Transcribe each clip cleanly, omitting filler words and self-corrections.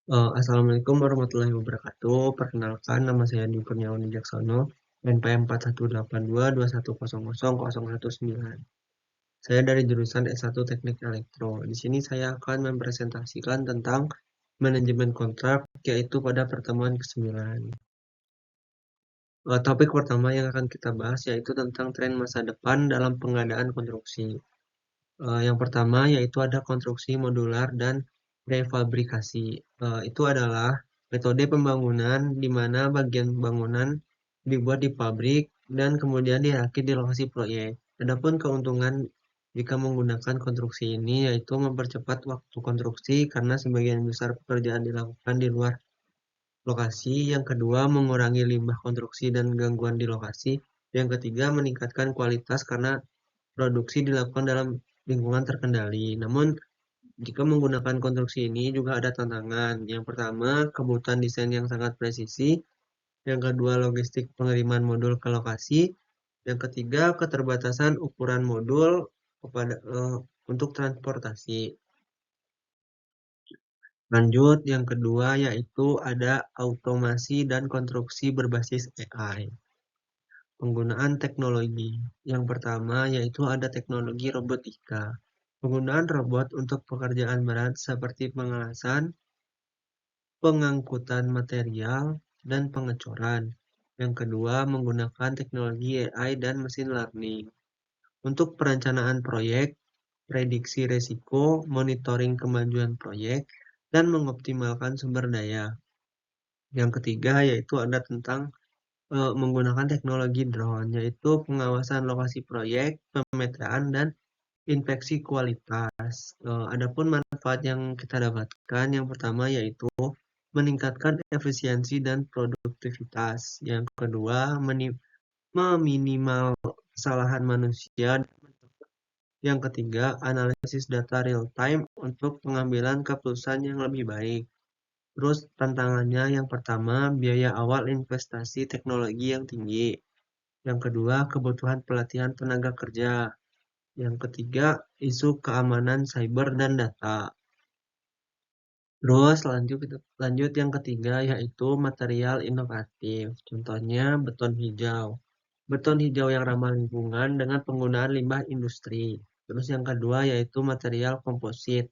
Assalamualaikum warahmatullahi wabarakatuh. Perkenalkan, nama saya Adi Kurniawan Wijaksono, NPM 418221000019. Saya dari jurusan S1 Teknik Elektro. Di sini saya akan mempresentasikan tentang manajemen kontrak, yaitu pada pertemuan ke-9. Topik pertama yang akan kita bahas yaitu tentang tren masa depan dalam pengadaan konstruksi. Yang pertama yaitu ada konstruksi modular dan prefabrikasi. Itu adalah metode pembangunan di mana bagian bangunan dibuat di pabrik dan kemudian dirakit di lokasi proyek. Adapun keuntungan jika menggunakan konstruksi ini yaitu mempercepat waktu konstruksi karena sebagian besar pekerjaan dilakukan di luar lokasi. Yang kedua, mengurangi limbah konstruksi dan gangguan di lokasi. Yang ketiga, meningkatkan kualitas karena produksi dilakukan dalam lingkungan terkendali. Namun, jika menggunakan konstruksi ini juga ada tantangan. Yang pertama, kebutuhan desain yang sangat presisi. Yang kedua, logistik pengiriman modul ke lokasi. Yang ketiga, keterbatasan ukuran modul untuk transportasi. Lanjut, yang kedua yaitu ada automasi dan konstruksi berbasis AI. Penggunaan teknologi. Yang pertama yaitu ada teknologi robotika. Penggunaan robot untuk pekerjaan berat seperti pengelasan, pengangkutan material, dan pengecoran. Yang kedua, menggunakan teknologi AI dan mesin learning. Untuk perencanaan proyek, prediksi risiko, monitoring kemajuan proyek, dan mengoptimalkan sumber daya. Yang ketiga yaitu ada tentang menggunakan teknologi drone, yaitu pengawasan lokasi proyek, pemetaan, dan inspeksi kualitas. Adapun manfaat yang kita dapatkan, yang pertama yaitu meningkatkan efisiensi dan produktivitas. Yang kedua, meminimal kesalahan manusia. Yang ketiga, analisis data real time untuk pengambilan keputusan yang lebih baik. Terus tantangannya yang pertama, biaya awal investasi teknologi yang tinggi. Yang kedua, kebutuhan pelatihan tenaga kerja. Yang ketiga, isu keamanan cyber dan data. Terus lanjut yang ketiga yaitu material inovatif. Contohnya beton hijau. Beton hijau yang ramah lingkungan dengan penggunaan limbah industri. Terus yang kedua yaitu material komposit.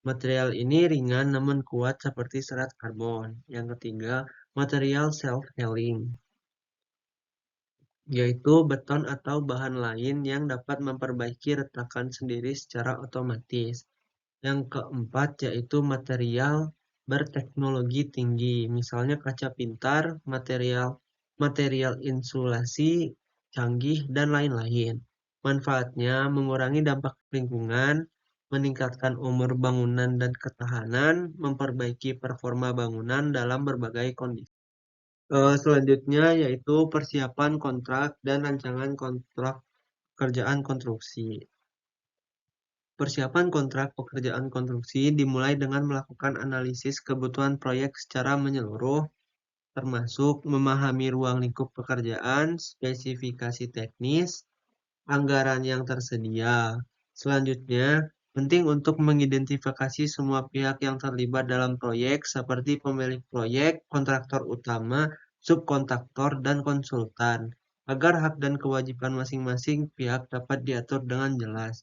Material ini ringan namun kuat seperti serat karbon. Yang ketiga, material self-healing, yaitu beton atau bahan lain yang dapat memperbaiki retakan sendiri secara otomatis. Yang keempat yaitu material berteknologi tinggi, misalnya kaca pintar, material material insulasi canggih, dan lain-lain. Manfaatnya mengurangi dampak lingkungan, meningkatkan umur bangunan dan ketahanan, memperbaiki performa bangunan dalam berbagai kondisi. Selanjutnya yaitu persiapan kontrak dan rancangan kontrak pekerjaan konstruksi. Persiapan kontrak pekerjaan konstruksi dimulai dengan melakukan analisis kebutuhan proyek secara menyeluruh, termasuk memahami ruang lingkup pekerjaan, spesifikasi teknis, anggaran yang tersedia. Selanjutnya, penting untuk mengidentifikasi semua pihak yang terlibat dalam proyek seperti pemilik proyek, kontraktor utama, subkontraktor, dan konsultan, agar hak dan kewajiban masing-masing pihak dapat diatur dengan jelas.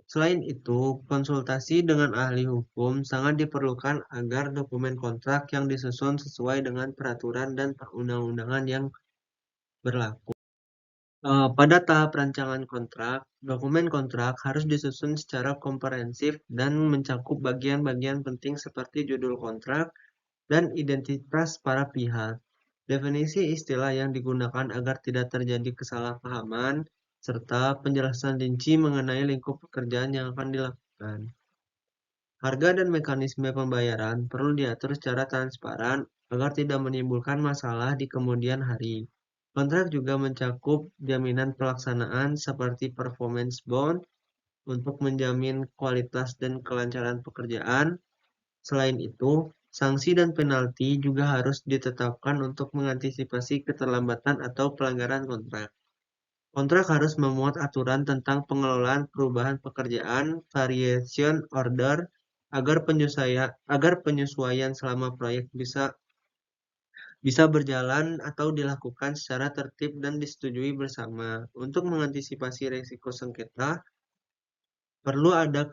Selain itu, konsultasi dengan ahli hukum sangat diperlukan agar dokumen kontrak yang disusun sesuai dengan peraturan dan perundang-undangan yang berlaku. Pada tahap rancangan kontrak, dokumen kontrak harus disusun secara komprehensif dan mencakup bagian-bagian penting seperti judul kontrak dan identitas para pihak. Definisi istilah yang digunakan agar tidak terjadi kesalahpahaman, serta penjelasan rinci mengenai lingkup pekerjaan yang akan dilakukan. Harga dan mekanisme pembayaran perlu diatur secara transparan agar tidak menimbulkan masalah di kemudian hari. Kontrak juga mencakup jaminan pelaksanaan seperti performance bond untuk menjamin kualitas dan kelancaran pekerjaan. Selain itu, sanksi dan penalti juga harus ditetapkan untuk mengantisipasi keterlambatan atau pelanggaran kontrak. Kontrak harus memuat aturan tentang pengelolaan perubahan pekerjaan, variation order, agar penyesuaian selama proyek bisa berjalan atau dilakukan secara tertib dan disetujui bersama. Untuk mengantisipasi risiko sengketa, perlu ada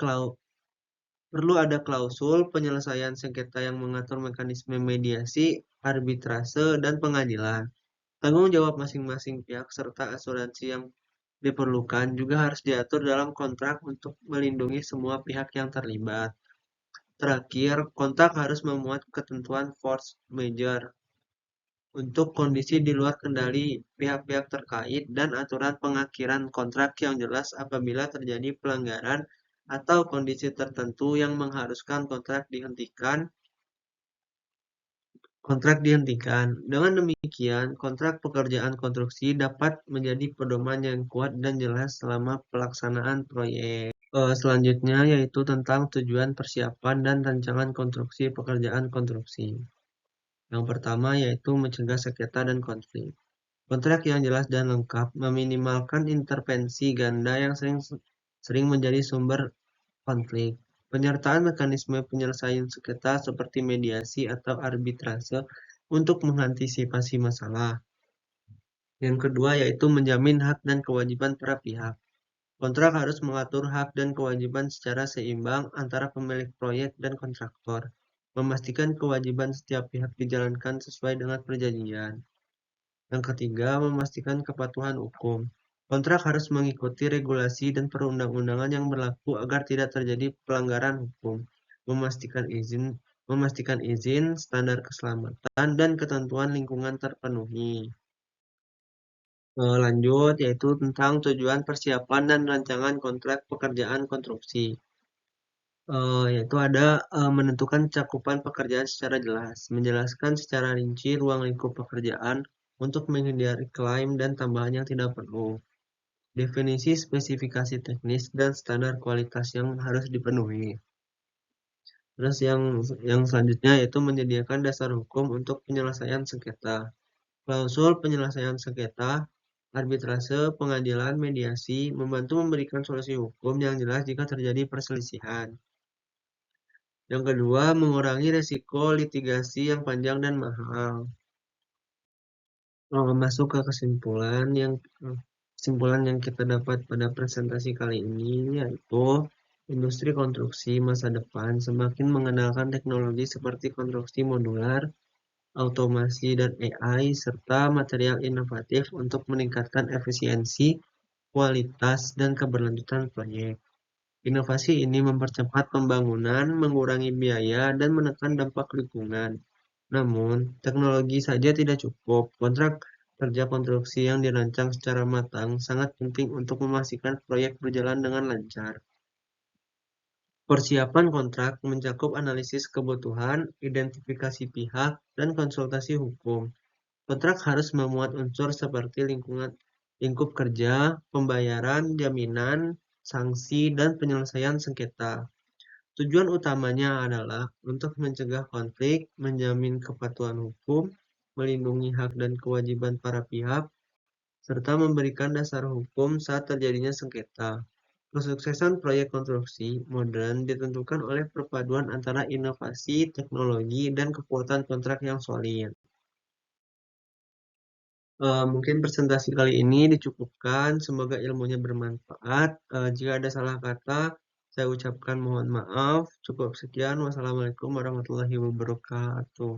klausul penyelesaian sengketa yang mengatur mekanisme mediasi, arbitrase, dan pengadilan. Tanggung jawab masing-masing pihak serta asuransi yang diperlukan juga harus diatur dalam kontrak untuk melindungi semua pihak yang terlibat. Terakhir, kontrak harus memuat ketentuan force majeure untuk kondisi di luar kendali pihak-pihak terkait dan aturan pengakhiran kontrak yang jelas apabila terjadi pelanggaran atau kondisi tertentu yang mengharuskan kontrak dihentikan. Dengan demikian, kontrak pekerjaan konstruksi dapat menjadi pedoman yang kuat dan jelas selama pelaksanaan proyek. Selanjutnya yaitu tentang tujuan persiapan dan rancangan konstruksi pekerjaan konstruksi. Yang pertama yaitu mencegah sengketa dan konflik. Kontrak yang jelas dan lengkap meminimalkan intervensi ganda yang sering menjadi sumber konflik. Penyertaan mekanisme penyelesaian sengketa seperti mediasi atau arbitrase untuk mengantisipasi masalah. Yang kedua yaitu menjamin hak dan kewajiban para pihak. Kontrak harus mengatur hak dan kewajiban secara seimbang antara pemilik proyek dan kontraktor, memastikan kewajiban setiap pihak dijalankan sesuai dengan perjanjian. Yang ketiga, memastikan kepatuhan hukum. Kontrak harus mengikuti regulasi dan perundang-undangan yang berlaku agar tidak terjadi pelanggaran hukum, memastikan izin, standar keselamatan, dan ketentuan lingkungan terpenuhi. Lanjut, yaitu tentang tujuan persiapan dan rancangan kontrak pekerjaan konstruksi. Yaitu ada menentukan cakupan pekerjaan secara jelas, menjelaskan secara rinci ruang lingkup pekerjaan untuk menghindari klaim dan tambahan yang tidak perlu. Definisi spesifikasi teknis dan standar kualitas yang harus dipenuhi. Terus yang selanjutnya yaitu menyediakan dasar hukum untuk penyelesaian sengketa. Klausul penyelesaian sengketa, arbitrase, pengadilan, mediasi, membantu memberikan solusi hukum yang jelas jika terjadi perselisihan. Yang kedua, mengurangi risiko litigasi yang panjang dan mahal. Masuk ke kesimpulan yang kita dapat pada presentasi kali ini, yaitu industri konstruksi masa depan semakin mengandalkan teknologi seperti konstruksi modular, automasi dan AI, serta material inovatif untuk meningkatkan efisiensi, kualitas, dan keberlanjutan proyek. Inovasi ini mempercepat pembangunan, mengurangi biaya, dan menekan dampak lingkungan. Namun, teknologi saja tidak cukup. Kontrak kerja konstruksi yang dirancang secara matang sangat penting untuk memastikan proyek berjalan dengan lancar. Persiapan kontrak mencakup analisis kebutuhan, identifikasi pihak, dan konsultasi hukum. Kontrak harus memuat unsur seperti lingkup kerja, pembayaran, jaminan, sanksi, dan penyelesaian sengketa. Tujuan utamanya adalah untuk mencegah konflik, menjamin kepatuhan hukum, melindungi hak dan kewajiban para pihak, serta memberikan dasar hukum saat terjadinya sengketa. Kesuksesan proyek konstruksi modern ditentukan oleh perpaduan antara inovasi, teknologi, dan kekuatan kontrak yang solid. Mungkin presentasi kali ini dicukupkan. Semoga ilmunya bermanfaat. Jika ada salah kata, saya ucapkan mohon maaf. Cukup sekian. Wassalamualaikum warahmatullahi wabarakatuh.